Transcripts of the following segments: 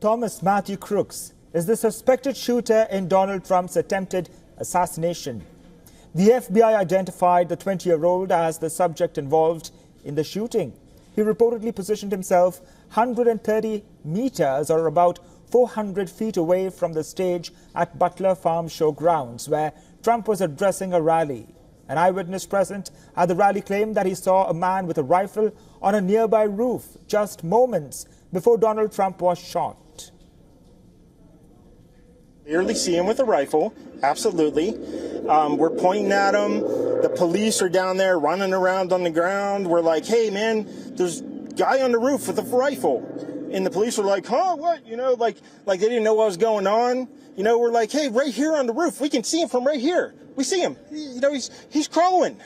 Thomas Matthew Crooks is the suspected shooter in Donald Trump's attempted assassination. The FBI identified the 20-year-old as the subject involved in the shooting. He reportedly positioned himself 130 meters or about 400 feet away from the stage at Butler Farm Showgrounds, where Trump was addressing a rally. An eyewitness present at the rally claimed that he saw a man with a rifle on a nearby roof just moments before Donald Trump was shot. Clearly see him with a rifle, absolutely. We're pointing at him. The police are down there running around on the ground. We're like, hey, man, there's a guy on the roof with a rifle. And the police were like, huh, what? You know, like they didn't know what was going on. You know, we're like, hey, right here on the roof, we can see him from right here. We see him. You know, he's crawling.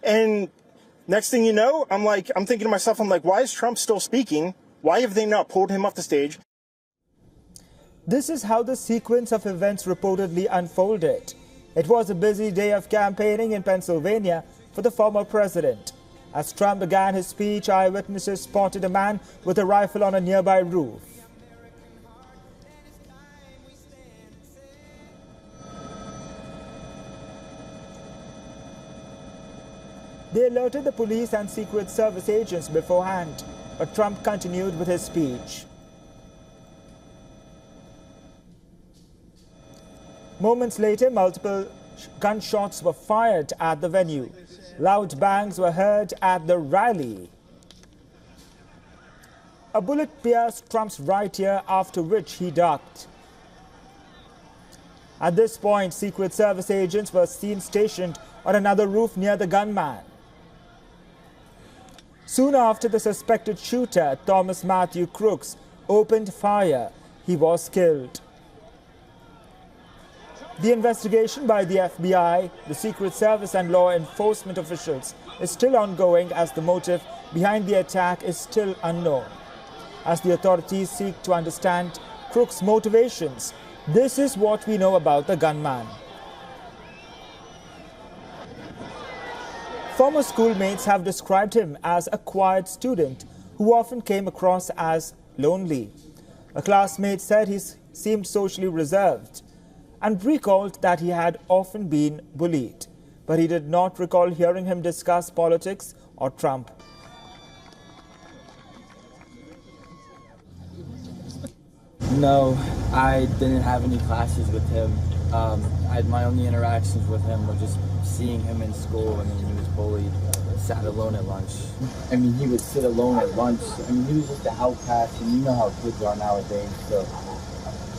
And next thing you know, I'm thinking to myself, why is Trump still speaking? Why have they not pulled him off the stage? This is how the sequence of events reportedly unfolded. It was a busy day of campaigning in Pennsylvania for the former president. As Trump began his speech, eyewitnesses spotted a man with a rifle on a nearby roof. They alerted the police and Secret Service agents beforehand, but Trump continued with his speech. Moments later, multiple gunshots were fired at the venue. Loud bangs were heard at the rally. A bullet pierced Trump's right ear, after which he ducked. At this point, Secret Service agents were seen stationed on another roof near the gunman. Soon after, the suspected shooter, Thomas Matthew Crooks, opened fire. He was killed. The investigation by the FBI, the Secret Service and law enforcement officials is still ongoing, as the motive behind the attack is still unknown. As the authorities seek to understand Crooks' motivations, this is what we know about the gunman. Former schoolmates have described him as a quiet student who often came across as lonely. A classmate said he seemed socially reserved and recalled that he had often been bullied, but he did not recall hearing him discuss politics or Trump. No, I didn't have any classes with him. My only interactions with him were just seeing him in school. I mean, he was bullied, sat alone at lunch. I mean, he would sit alone at lunch. I mean, he was just an outcast, and you know how kids are nowadays, so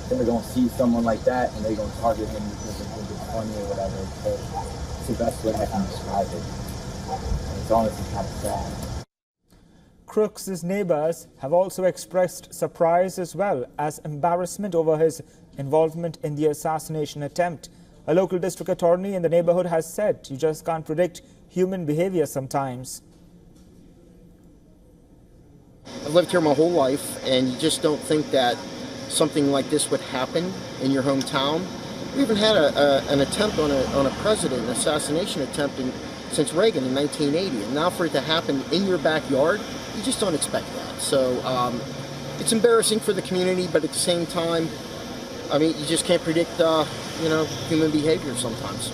they're going to see someone like that and they're going to target him because they think it's funny or whatever. So it's the best way I can describe it. And it's honestly kind of sad. Crooks' neighbors have also expressed surprise as well as embarrassment over his involvement in the assassination attempt. A local district attorney in the neighborhood has said, you just can't predict human behavior sometimes. I've lived here my whole life, and you just don't think that something like this would happen in your hometown. We even had an attempt on a president, an assassination attempt since Reagan in 1980, and now for it to happen in your backyard, you just don't expect that. So it's embarrassing for the community, but at the same time, I mean, you just can't predict, human behavior sometimes.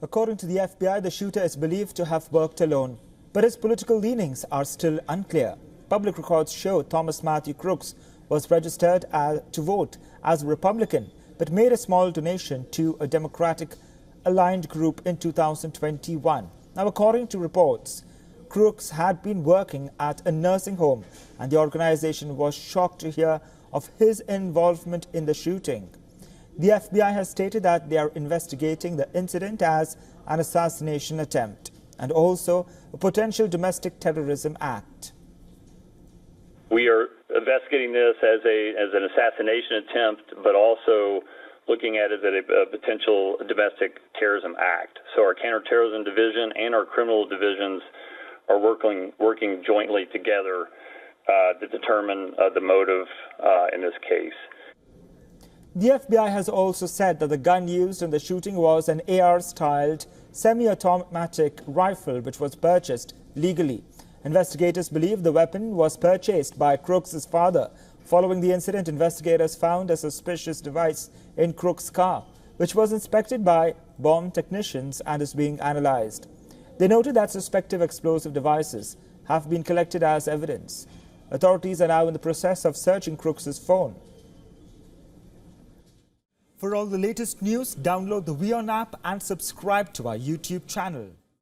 According to the FBI, the shooter is believed to have worked alone, but his political leanings are still unclear. Public records show Thomas Matthew Crooks was registered to vote as a Republican, but made a small donation to a Democratic-aligned group in 2021. Now, according to reports, Crooks had been working at a nursing home, and the organization was shocked to hear of his involvement in the shooting. The FBI has stated that they are investigating the incident as an assassination attempt and also a potential domestic terrorism act. We are investigating this as an assassination attempt, but also looking at it as a potential domestic terrorism act. So our counterterrorism division and our criminal divisions are working jointly together to determine the motive in this case. The FBI has also said that the gun used in the shooting was an AR-styled semi-automatic rifle which was purchased legally. Investigators believe the weapon was purchased by Crooks' father. Following the incident, investigators found a suspicious device in Crooks' car, which was inspected by bomb technicians and is being analyzed. They noted that suspected explosive devices have been collected as evidence. Authorities are now in the process of searching Crooks' phone. For all the latest news, download the WION app and subscribe to our YouTube channel.